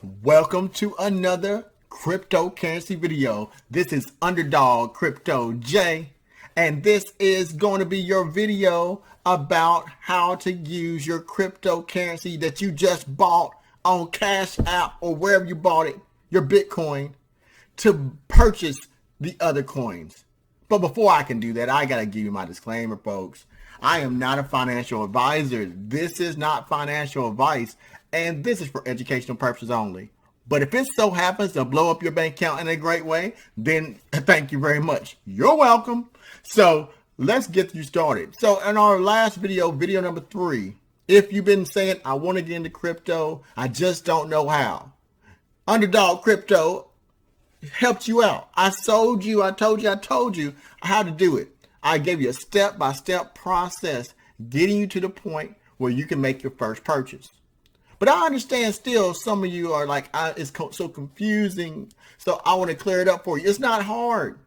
Welcome to another cryptocurrency video. This is Underdog Crypto J, and this is going to be your video about how to use your cryptocurrency that you just bought on Cash App or wherever you bought it, your Bitcoin, to purchase the other coins. But before I can do that, I got to give you my disclaimer, folks. I am not a financial advisor. This is not financial advice, and this is for educational purposes only. But if it so happens to blow up your bank account in a great way, then thank you very much. You're welcome. So let's get you started. So in our last video, video number 3, if you've been saying, I want to get into crypto, I just don't know how, Underdog Crypto helped you out. I told you how to do it. I gave you a step-by-step process getting you to the point where you can make your first purchase. But I understand still some of you are like, it's so confusing. So I want to clear it up for you. It's not hard.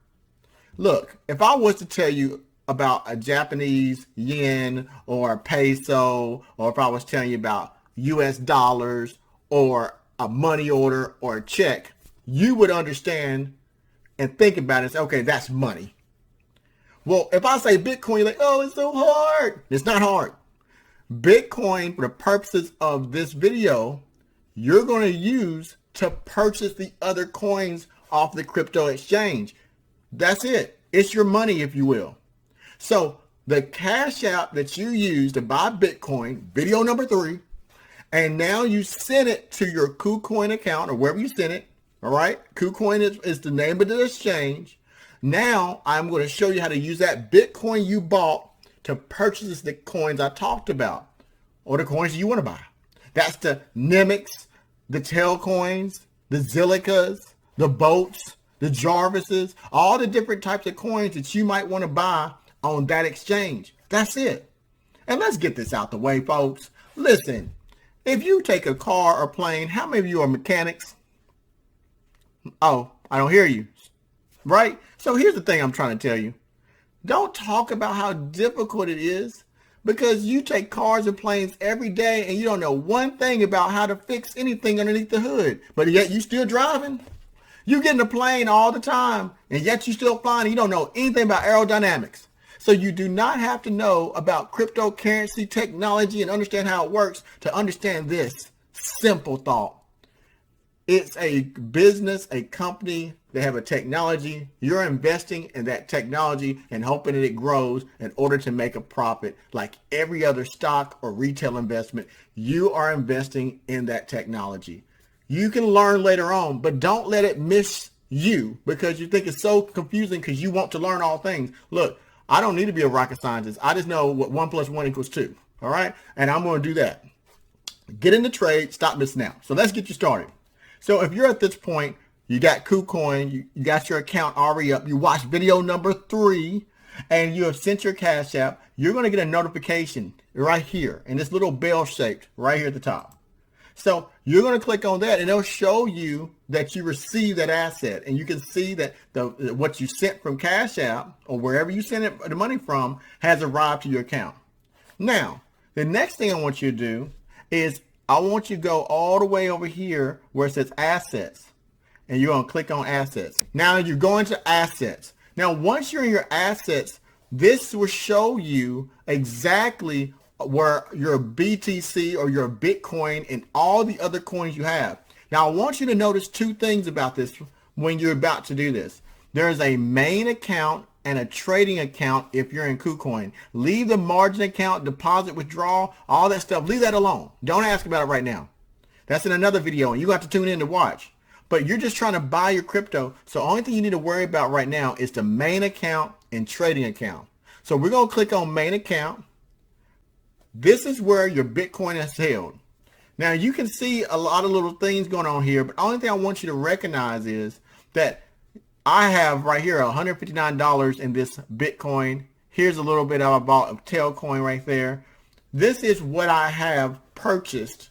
Look, if I was to tell you about a Japanese yen or a peso, or if I was telling you about US dollars or a money order or a check, you would understand and think about it and say, okay, that's money. Well, if I say Bitcoin, you're like, oh, it's so hard. It's not hard. Bitcoin, for the purposes of this video, you're going to use to purchase the other coins off the crypto exchange. That's it. It's your money, if you will. So the Cash App that you use to buy Bitcoin, video number 3, and now you send it to your KuCoin account or wherever you send it. All right. KuCoin is the name of the exchange. Now I'm going to show you how to use that Bitcoin you bought to purchase the coins I talked about, or the coins you want to buy. That's the Nemics, the Tail coins, the Zilicas, the Boats, the Jarvises, all the different types of coins that you might want to buy on that exchange. That's it. And let's get this out the way, folks. Listen, if you take a car or plane, how many of you are mechanics? Oh, I don't hear you. Right? So here's the thing I'm trying to tell you. Don't talk about how difficult it is, because you take cars and planes every day and you don't know one thing about how to fix anything underneath the hood, but yet you still driving. You get in a plane all the time and yet you still flying and you don't know anything about aerodynamics. So you do not have to know about cryptocurrency technology and understand how it works to understand this simple thought. It's a business, a company. They have a technology. You're investing in that technology and hoping that it grows in order to make a profit. Like every other stock or retail investment, you are investing in that technology. You can learn later on, but don't let it miss you because you think it's so confusing because you want to learn all things. Look, I don't need to be a rocket scientist. I just know what 1 + 1 = 2. All right. And I'm going to do that. Get in the trade. Stop missing out. So let's get you started. So if you're at this point, you got KuCoin, you got your account already up, you watched video number 3, and you have sent your Cash App, you're going to get a notification right here in this little bell shaped right here at the top. So you're going to click on that and it'll show you that you received that asset, and you can see that what you sent from Cash App or wherever you sent the money from has arrived to your account. Now, the next thing I want you to do is I want you to go all the way over here where it says assets, and you're going to click on assets. Now you're going to assets. Now, once you're in your assets, this will show you exactly where your BTC or your Bitcoin and all the other coins you have. Now, I want you to notice 2 things about this when you're about to do this. There's a main account and a trading account if you're in KuCoin. Leave the margin account, deposit, withdrawal, all that stuff. Leave that alone. Don't ask about it right now. That's in another video, and you have to tune in to watch. But you're just trying to buy your crypto. So the only thing you need to worry about right now is the main account and trading account. So we're going to click on main account. This is where your Bitcoin is held. Now you can see a lot of little things going on here, but the only thing I want you to recognize is that I have right here $159 in this Bitcoin. Here's a little bit I bought of Tailcoin right there. This is what I have purchased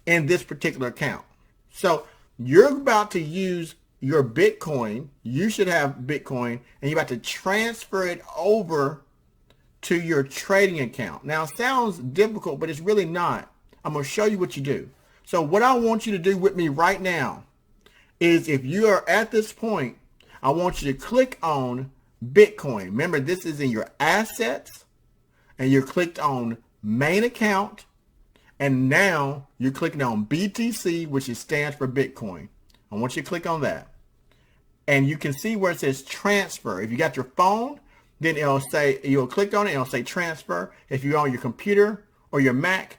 in this particular account. So you're about to use your Bitcoin. You should have Bitcoin, and you're about to transfer it over to your trading account. Now, it sounds difficult, but it's really not. I'm going to show you what you do. So what I want you to do with me right now is, if you are at this point, I want you to click on Bitcoin. Remember, this is in your assets, and you're clicked on main account, and now you're clicking on BTC, which stands for Bitcoin. I want you to click on that. And you can see where it says transfer. If you got your phone, then you'll click on it, it'll say transfer. If you're on your computer or your Mac,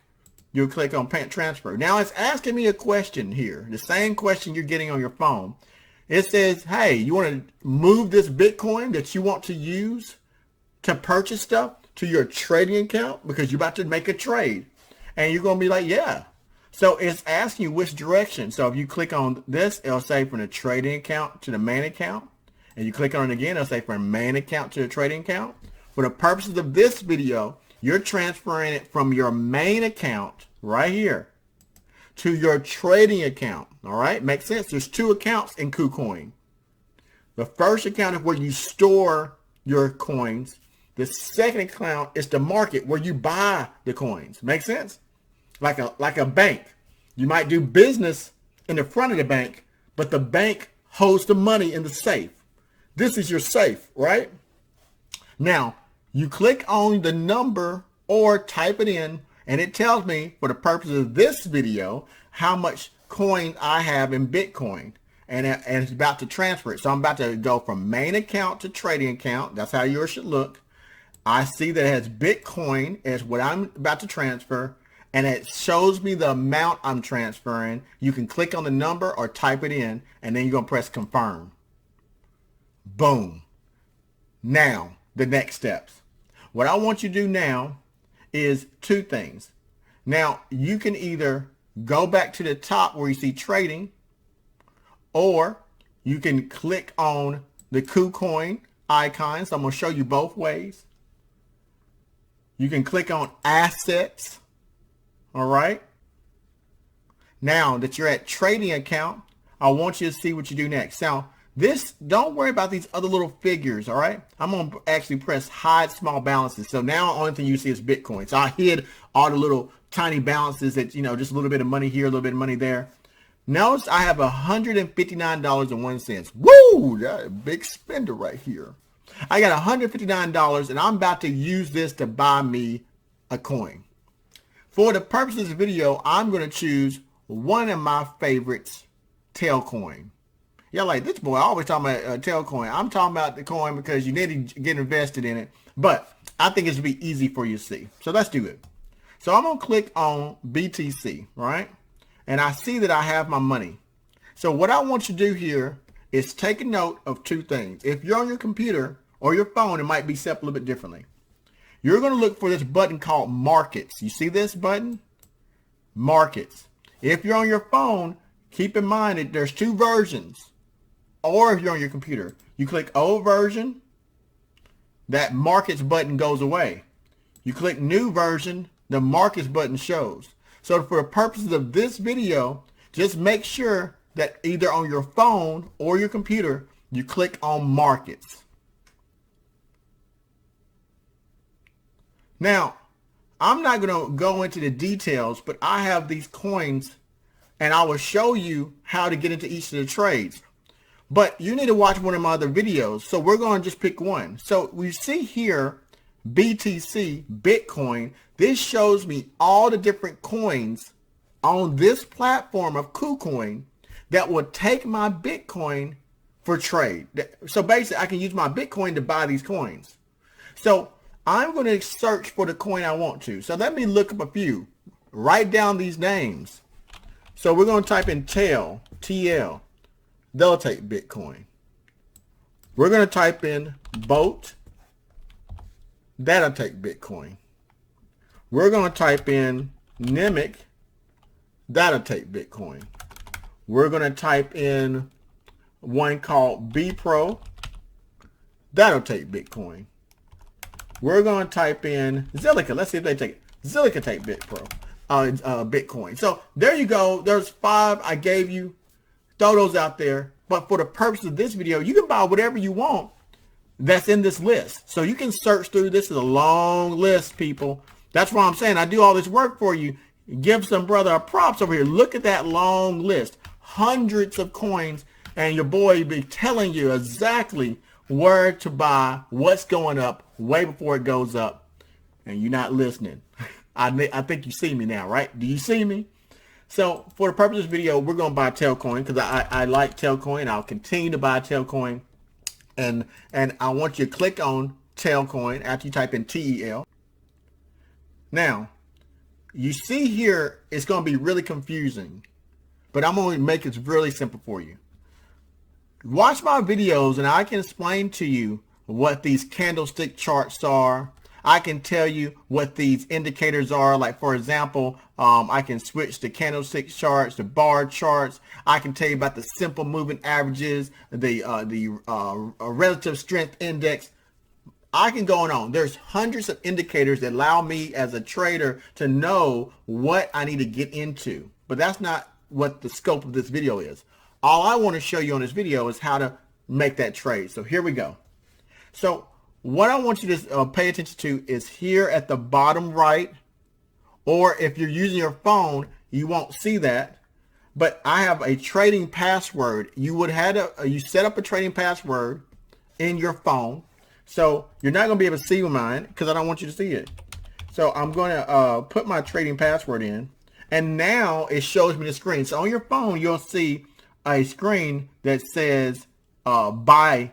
you'll click on transfer. Now it's asking me a question here, the same question you're getting on your phone. It says, hey, you want to move this Bitcoin that you want to use to purchase stuff to your trading account because you're about to make a trade? And you're going to be like, yeah. So it's asking you which direction. So if you click on this, it'll say from the trading account to the main account. And you click on it again, it'll say from main account to the trading account. For the purposes of this video, you're transferring it from your main account right here to your trading account. All right, makes sense. There's two accounts in KuCoin. The first account is where you store your coins. The second account is the market where you buy the coins. Make sense? Like a bank. You might do business in the front of the bank, but the bank holds the money in the safe. This is your safe, right? Now, you click on the number or type it in, and it tells me, for the purpose of this video, how much coin I have in Bitcoin. And it's about to transfer it. So I'm about to go from main account to trading account. That's how yours should look. I see that it has Bitcoin as what I'm about to transfer, and it shows me the amount I'm transferring. You can click on the number or type it in, and then you're going to press confirm. Boom. Now, the next steps. What I want you to do now is two things. Now, you can either go back to the top where you see trading, or you can click on the KuCoin icon. So I'm going to show you both ways. You can click on assets. All right. Now that you're at trading account, I want you to see what you do next. Now, don't worry about these other little figures. All right. I'm going to actually press hide small balances. So now the only thing you see is Bitcoin. So I hid all the little tiny balances that, just a little bit of money here, a little bit of money there. Notice I have $159.01. Woo! That's a big spender right here. I got $159, and I'm about to use this to buy me a coin. For the purpose of this video, I'm going to choose one of my favorites, Tailcoin. Y'all like, this boy always talking about Tailcoin. I'm talking about the coin because you need to get invested in it. But I think it should be easy for you to see. So let's do it. So I'm going to click on BTC, right? And I see that I have my money. So what I want you to do here is take a note of two things. If you're on your computer or your phone, it might be set up a little bit differently. You're going to look for this button called Markets. You see this button? Markets. If you're on your phone, keep in mind that there's two versions. Or if you're on your computer, you click old version, that Markets button goes away. You click new version, the Markets button shows. So for the purposes of this video, just make sure that either on your phone or your computer, you click on Markets. Now, I'm not going to go into the details, but I have these coins, and I will show you how to get into each of the trades. But you need to watch one of my other videos, so we're going to just pick one. So we see here, BTC, Bitcoin. This shows me all the different coins on this platform of KuCoin that will take my Bitcoin for trade. So basically, I can use my Bitcoin to buy these coins. So I'm going to search for the coin I want to. So let me look up a few. Write down these names. So we're going to type in TL. They'll take Bitcoin. We're going to type in Boat. That'll take Bitcoin. We're going to type in Nimic. That'll take Bitcoin. We're going to type in one called BPro. That'll take Bitcoin. We're going to type in Zilliqa. Let's see if they take it. Zilliqa take Bitcoin. So there you go. There's 5 I gave you. Throw those out there. But for the purpose of this video, you can buy whatever you want that's in this list. So you can search through. This is a long list, people. That's why I'm saying I do all this work for you. Give some brother a props over here. Look at that long list. Hundreds of coins, and your boy be telling you exactly where to buy, what's going up, way before it goes up, and you're not listening. I think you see me now, right? Do you see me? So for the purpose of this video, we're going to buy Tailcoin because I like Tailcoin. I'll continue to buy Tailcoin. And I want you to click on Tailcoin after you type in TEL. Now, you see here, it's going to be really confusing, but I'm going to make it really simple for you. Watch my videos and I can explain to you what these candlestick charts are. I can tell you what these indicators are. Like, for example, I can switch to candlestick charts, the bar charts. I can tell you about the simple moving averages, the relative strength index. I can go on. There's hundreds of indicators that allow me as a trader to know what I need to get into. But that's not what the scope of this video is. All I want to show you on this video is how to make that trade. So here we go. So what I want you to pay attention to is here at the bottom right, or if you're using your phone, you won't see that. But I have a trading password. You set up a trading password in your phone. So you're not going to be able to see mine because I don't want you to see it. So I'm going to put my trading password in, and now it shows me the screen. So on your phone, you'll see a screen that says buy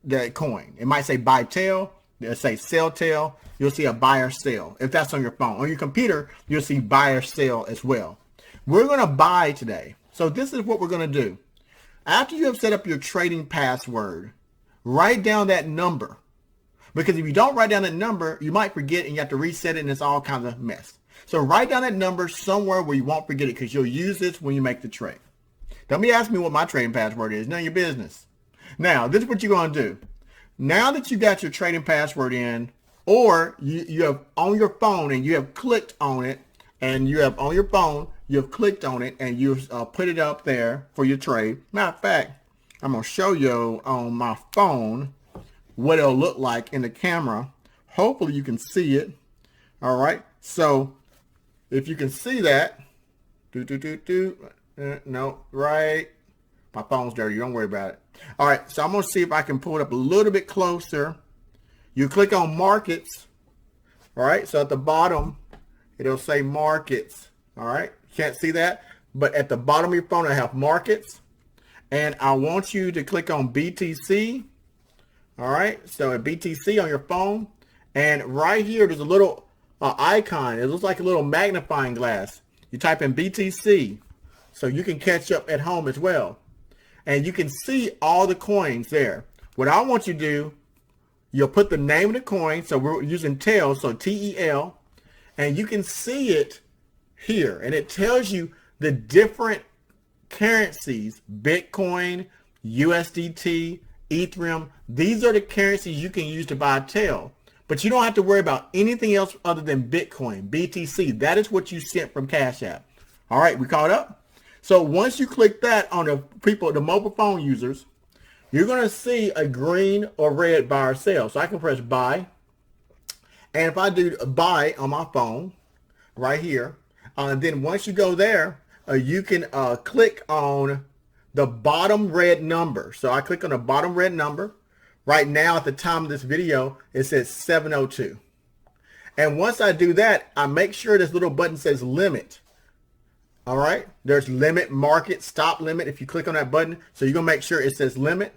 that coin. It might say buy tail. It'll say sell tail. You'll see a buy or sell if that's on your phone. On your computer, you'll see buy or sell as well. We're going to buy today. So this is what we're going to do. After you have set up your trading password, write down that number, because if you don't write down that number, you might forget and you have to reset it, and it's all kinds of mess. So write down that number somewhere where you won't forget it, because you'll use this when you make the trade. Don't be asking me what my trading password is. None of your business. Now, this is what you're going to do. Now that you got your trading password in, or you have on your phone and you have clicked on it, and you have on your phone, you have clicked on it and you've put it up there for your trade. Matter of fact, I'm going to show you on my phone what it'll look like in the camera. Hopefully you can see it. All right. So if you can see that, no, right. My phone's dirty. Don't worry about it. All right. So I'm going to see if I can pull it up a little bit closer. You click on markets. All right. So at the bottom, it'll say markets. All right. Can't see that, but at the bottom of your phone, I have markets. And I want you to click on BTC. All right. So at BTC on your phone. And right here, there's a little icon. It looks like a little magnifying glass. You type in BTC so you can catch up at home as well. And you can see all the coins there. What I want you to do, you'll put the name of the coin. So we're using TEL, so TEL. And you can see it here. And it tells you the different currencies, Bitcoin, USDT, Ethereum. These are the currencies you can use to buy TEL. But you don't have to worry about anything else other than Bitcoin, BTC. That is what you sent from Cash App. All right, we caught up? So once you click that on the mobile phone users, you're going to see a green or red buy or sell. So I can press buy. And if I do buy on my phone right here, then once you go there, you can click on the bottom red number. So I click on the bottom red number. Right now, at the time of this video, it says 702. And once I do that, I make sure this little button says limit. All right. There's limit, market, stop limit. If you click on that button, so you're going to make sure it says limit.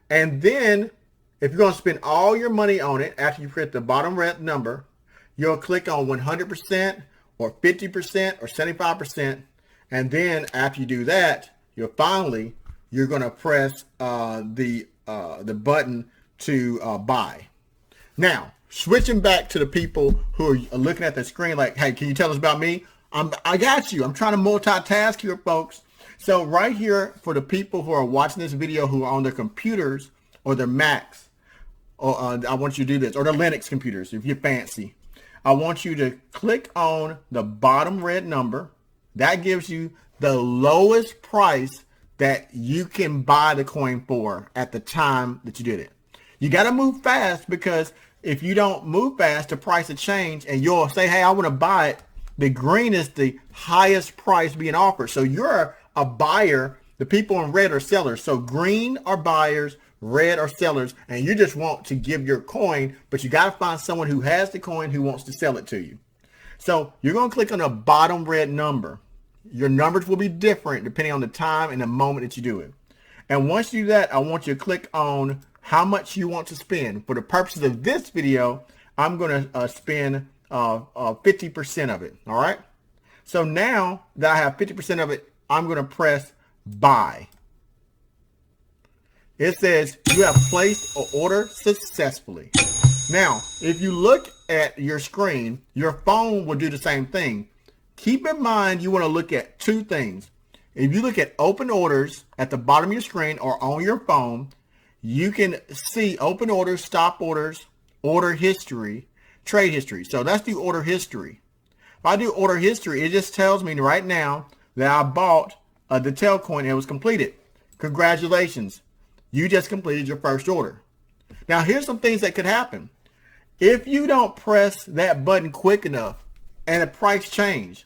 And then if you're going to spend all your money on it after you press the bottom red number, you'll click on 100% or 50% or 75%. And then after you do that, you're going to press the button to buy. Now, switching back to the people who are looking at the screen like, hey, can you tell us about me? I got you. I'm trying to multitask here, folks. So right here, for the people who are watching this video who are on their computers or their Macs, or I want you to do this, or the Linux computers if you're fancy. I want you to click on the bottom red number. That gives you the lowest price that you can buy the coin for at the time that you did it. You got to move fast, because if you don't move fast, the price will change and you'll say, hey, I want to buy it. The green is the highest price being offered. So you're a buyer. The people in red are sellers. So green are buyers, red are sellers, and you just want to give your coin, but you got to find someone who has the coin who wants to sell it to you. So you're going to click on the bottom red number. Your numbers will be different depending on the time and the moment that you do it. And once you do that, I want you to click on how much you want to spend. For the purposes of this video, I'm going to spend 50% of it. All right. So now that I have 50% of it, I'm going to press buy. It says you have placed an order successfully. Now, if you look at your screen, your phone will do the same thing. Keep in mind, you want to look at two things. If you look at open orders at the bottom of your screen or on your phone, you can see open orders, stop orders, order history, trade history. So that's the order history. If I do order history, it just tells me right now that I bought the tail coin and it was completed. Congratulations. You just completed your first order. Now, here's some things that could happen. If you don't press that button quick enough and the price change,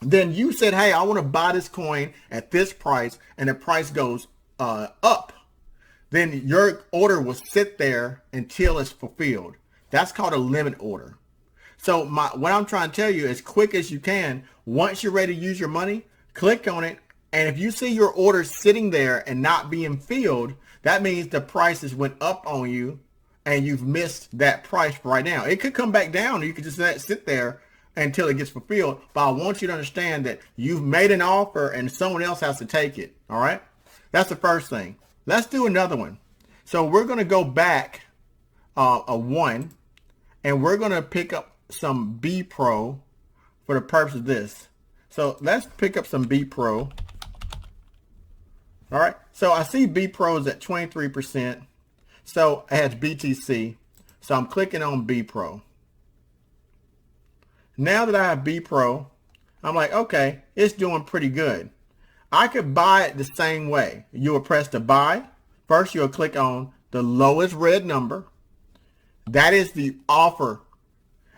then you said, hey, I want to buy this coin at this price, and the price goes up. Then your order will sit there until it's fulfilled. That's called a limit order. So what I'm trying to tell you, as quick as you can, once you're ready to use your money, click on it. And if you see your order sitting there and not being filled, that means the prices went up on you and you've missed that price right now. It could come back down. You could just let it sit there until it gets fulfilled. But I want you to understand that you've made an offer and someone else has to take it. All right. That's the first thing. Let's do another one. So we're going to go back a one, and we're going to pick up some B Pro for the purpose of this. So let's pick up some B Pro. All right. So I see B Pro is at 23%. So it has BTC. So I'm clicking on B Pro. Now that I have B Pro, I'm like, okay, it's doing pretty good. I could buy it the same way. You will press the buy. First, you'll click on the lowest red number. That is the offer.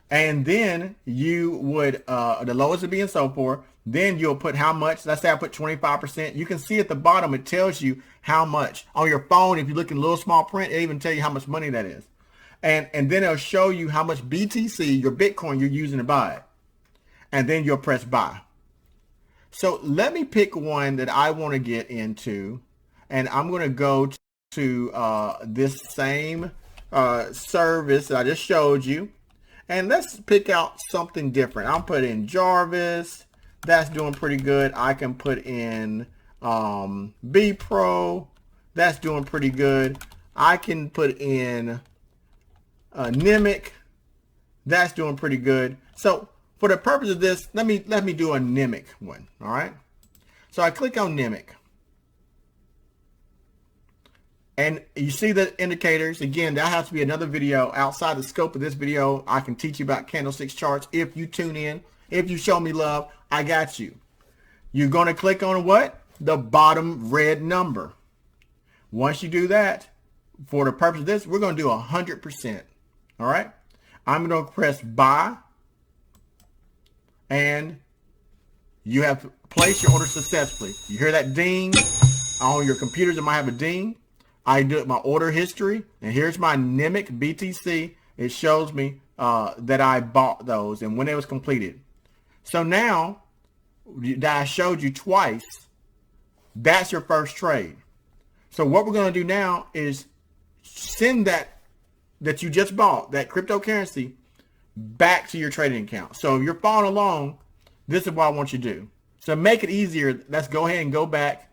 And then you would, the lowest would be and so forth. Then you'll put how much. Let's say I put 25%. You can see at the bottom, it tells you how much. On your phone, if you look in little small print, it even tell you how much money that is. And then it'll show you how much BTC, your Bitcoin, you're using to buy it. And then you'll press buy. So let me pick one that I want to get into. And I'm going to go to this same service that I just showed you. And let's pick out something different. I'll put in Jarvis. That's doing pretty good. I can put in B Pro. That's doing pretty good. I can put in Nimic. That's doing pretty good. So for the purpose of this, let me do a Nimic one. All right. So I click on Nimic. And you see the indicators. Again, that has to be another video outside the scope of this video. I can teach you about candlesticks charts if you tune in. If you show me love, I got you. You're going to click on what? The bottom red number. Once you do that, for the purpose of this, we're going to do 100%. All right. I'm going to press buy. And you have placed your order successfully. You hear that ding? On your computers, it might have a ding. I do my order history, and here's my Nimic BTC. It shows me that I bought those and when it was completed. So now that I showed you twice, that's your first trade. So what we're going to do now is send that you just bought, that cryptocurrency, back to your trading account. So if you're following along, this is what I want you to do. So make it easier, let's go ahead and go back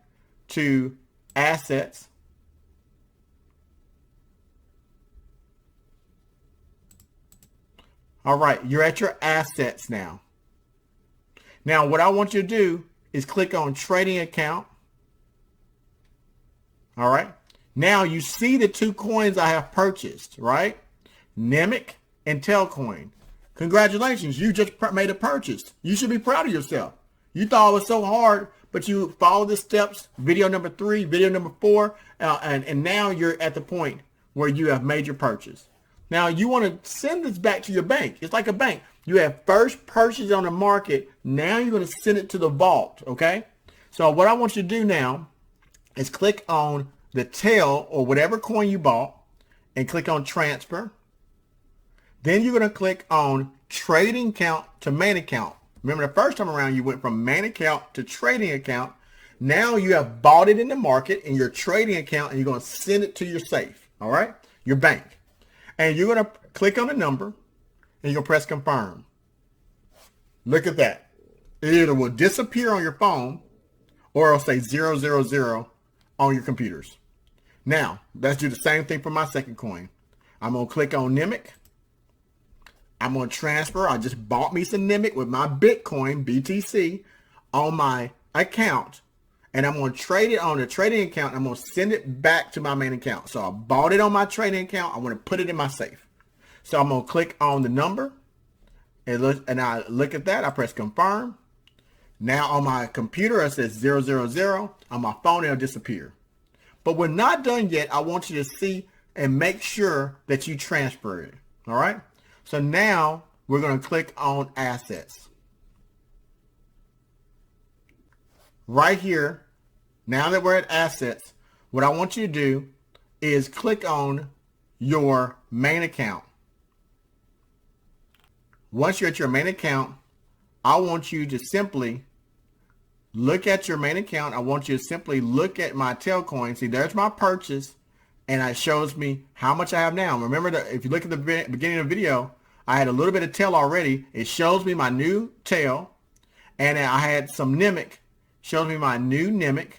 to assets. All right, you're at your assets now. Now, what I want you to do is click on trading account. All right. Now you see the two coins I have purchased, right? Nimic and Telcoin. Congratulations, you just made a purchase. You should be proud of yourself. You thought it was so hard, but you followed the steps. Video number 3, video number 4, and now you're at the point where you have made your purchase. Now you want to send this back to your bank. It's like a bank. You have first purchase on the market. Now you're going to send it to the vault. Okay. So what I want you to do now is click on the tail or whatever coin you bought and click on transfer. Then you're going to click on trading account to main account. Remember the first time around you went from main account to trading account. Now you have bought it in the market in your trading account and you're going to send it to your safe. All right. Your bank. And you're going to click on the number and you're going to press confirm. Look at that. It either will disappear on your phone or it'll say 000 on your computers. Now, let's do the same thing for my second coin. I'm going to click on Nimic. I'm going to transfer. I just bought me some Nimic with my Bitcoin, BTC, on my account. And I'm going to trade it on the trading account. I'm going to send it back to my main account. So I bought it on my trading account. I want to put it in my safe. So I'm going to click on the number. And I look at that. I press confirm. Now on my computer, it says 000. On my phone, it'll disappear. But we're not done yet. I want you to see and make sure that you transfer it. All right. So now we're going to click on assets. Right here, now that we're at assets, what I want you to do is click on your main account. Once you're at your main account, I want you to simply look at your main account. I want you to simply look at my tail coin. See, there's my purchase, and it shows me how much I have now. Remember that if you look at the beginning of the video, I had a little bit of tail already. It shows me my new tail, and I had some Nimic. Shows me my new Nimic,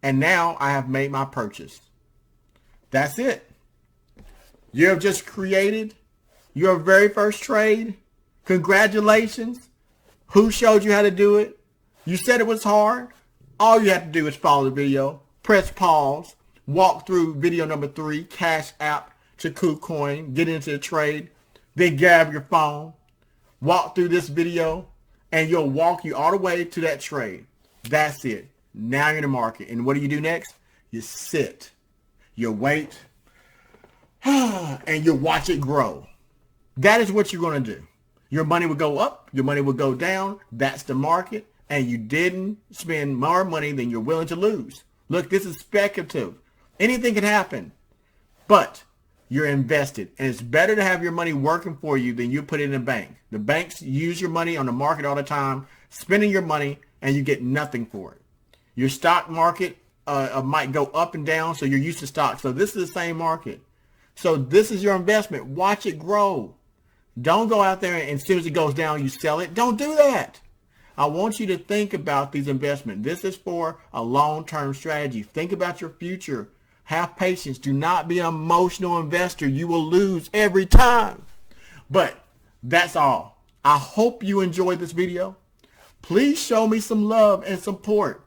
and now I have made my purchase. That's it. You have just created your very first trade. Congratulations. Who showed you how to do it? You said it was hard. All you have to do is follow the video, press pause, walk through video number 3, Cash App to KuCoin, get into the trade, then grab your phone, walk through this video, and you'll walk you all the way to that trade. That's it. Now you're in the market. And what do you do next? You sit, you wait, and you watch it grow. That is what you're going to do. Your money will go up. Your money will go down. That's the market. And you didn't spend more money than you're willing to lose. Look, this is speculative. Anything can happen. But you're invested. And it's better to have your money working for you than you put it in a bank. The banks use your money on the market all the time, spending your money, and you get nothing for it. Your stock market might go up and down, so you're used to stocks. So this is the same market. So this is your investment. Watch it grow. Don't go out there and as soon as it goes down, you sell it. Don't do that. I want you to think about these investments. This is for a long-term strategy. Think about your future. Have patience. Do not be an emotional investor. You will lose every time. But that's all. I hope you enjoyed this video. Please show me some love and support.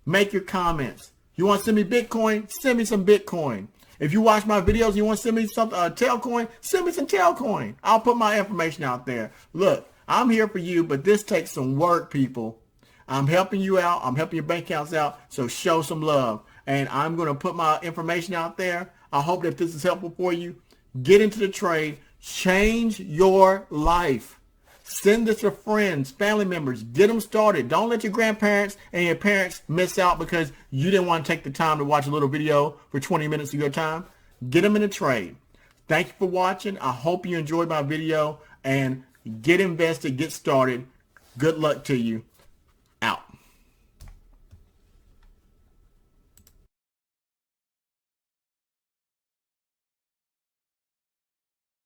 Make your comments. You want to send me Bitcoin? Send me some Bitcoin. If you watch my videos and you want to send me some Tailcoin, send me some Tailcoin. I'll put my information out there. Look, I'm here for you, but this takes some work, people. I'm helping you out. I'm helping your bank accounts out. So show some love. And I'm going to put my information out there. I hope that this is helpful for you. Get into the trade. Change your life. Send this to friends, family members. Get them started. Don't let your grandparents and your parents miss out because you didn't want to take the time to watch a little video for 20 minutes of your time. Get them in the trade. Thank you for watching. I hope you enjoyed my video and get invested, get started. Good luck to you. Out.